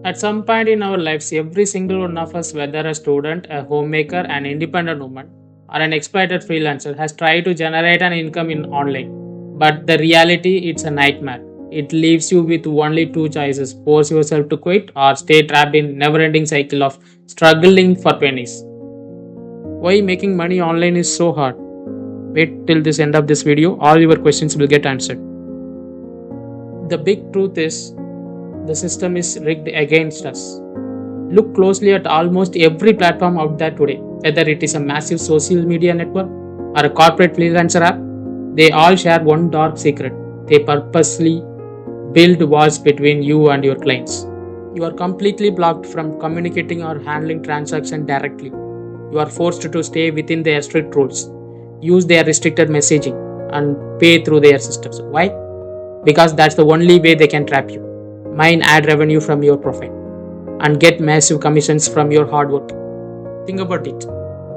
At some point in our lives, every single one of us, whether a student, a homemaker, an independent woman, or an exploited freelancer, has tried to generate an income in online. But the reality, it's a nightmare. It leaves you with only two choices: force yourself to quit or stay trapped in never-ending cycle of struggling for pennies. Why making money online is so hard? Wait till this end of this video, all your questions will get answered. The big truth is, the system is rigged against us. Look closely at almost every platform out there today, whether it is a massive social media network or a corporate freelancer app. They all share one dark secret. They purposely build walls between you and your clients. You are completely blocked from communicating or handling transactions directly. You are forced to stay within their strict rules, use their restricted messaging, and pay through their systems. Why? Because that's the only way they can trap you. Mine ad revenue from your profile and get massive commissions from your hard work. Think about it.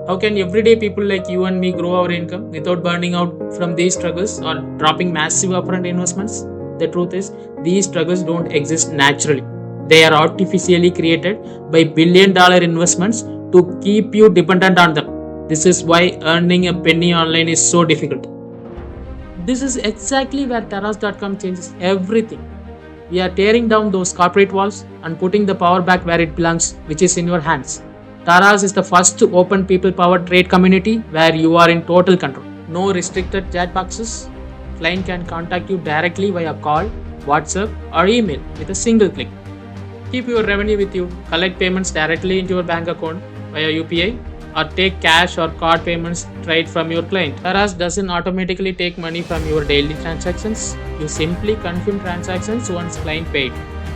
How can everyday people like you and me grow our income without burning out from these struggles or dropping massive upfront investments? The truth is, these struggles don't exist naturally. They are artificially created by billion-dollar investments to keep you dependent on them. This is why earning a penny online is so difficult. This is exactly where Taras.com changes everything. We are tearing down those corporate walls and putting the power back where it belongs, which is in your hands. Taras is the first open people-powered trade community where you are in total control. No restricted chat boxes. Client can contact you directly via call, WhatsApp, or email with a single click. Keep your revenue with you. Collect payments directly into your bank account via UPI, or take cash or card payments straight from your client. Taras doesn't automatically take money from your daily transactions. You simply confirm transactions once client paid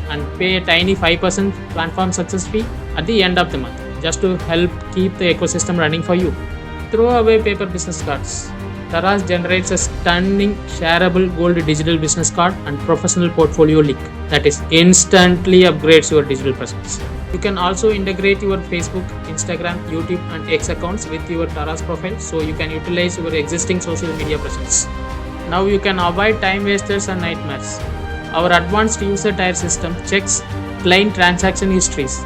and pay a tiny 5% platform success fee at the end of the month, just to help keep the ecosystem running for you. Throw away paper business cards. Taras generates a stunning shareable gold digital business card and professional portfolio link that is instantly upgrades your digital presence. You can also integrate your Facebook, Instagram, YouTube, and X accounts with your Taras profile, so you can utilize your existing social media presence. Now you can avoid time wasters and nightmares. Our advanced user tier system checks client transaction histories,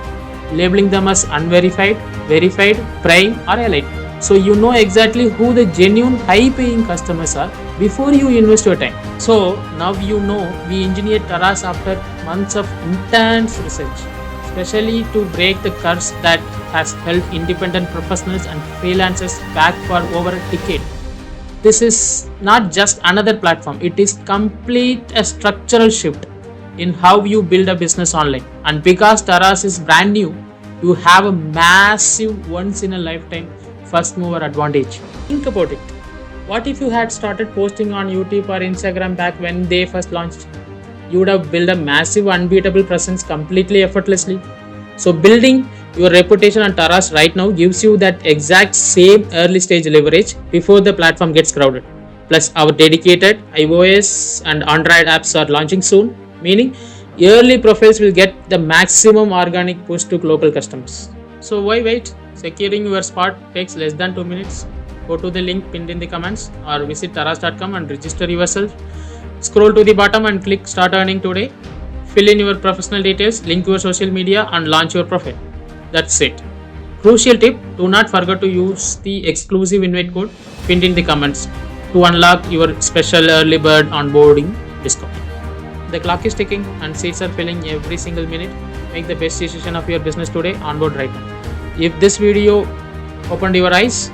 labeling them as unverified, verified, prime, or elite. So you know exactly who the genuine high-paying customers are before you invest your time. So now you know we engineered Taras after months of intense research, especially to break the curse that has held independent professionals and freelancers back for over a decade. This is not just another platform, it is complete a structural shift in how you build a business online. And because Taras is brand new, you have a massive once in a lifetime first mover advantage. Think about it. What if you had started posting on YouTube or Instagram back when they first launched? You would have built a massive unbeatable presence completely effortlessly. So building your reputation on Taras right now gives you that exact same early stage leverage before the platform gets crowded. Plus our dedicated iOS and Android apps are launching soon, meaning early profiles will get the maximum organic push to global customers. So why wait? Securing your spot takes less than 2 minutes. Go to the link pinned in the comments or visit Taras.com and register yourself. Scroll to the bottom and click Start Earning today. Fill in your professional details, link your social media, and launch your profile. That's it. Crucial tip, do not forget to use the exclusive invite code pinned in the comments to unlock your special early bird onboarding discount. The clock is ticking and seats are filling every single minute. Make the best decision of your business today. Onboard right now. If this video opened your eyes,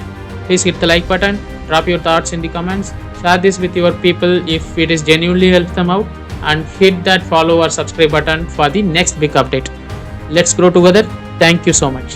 please hit the like button, drop your thoughts in the comments, share this with your people if it is genuinely helps them out, and hit that follow or subscribe button for the next big update. Let's grow together. Thank you so much.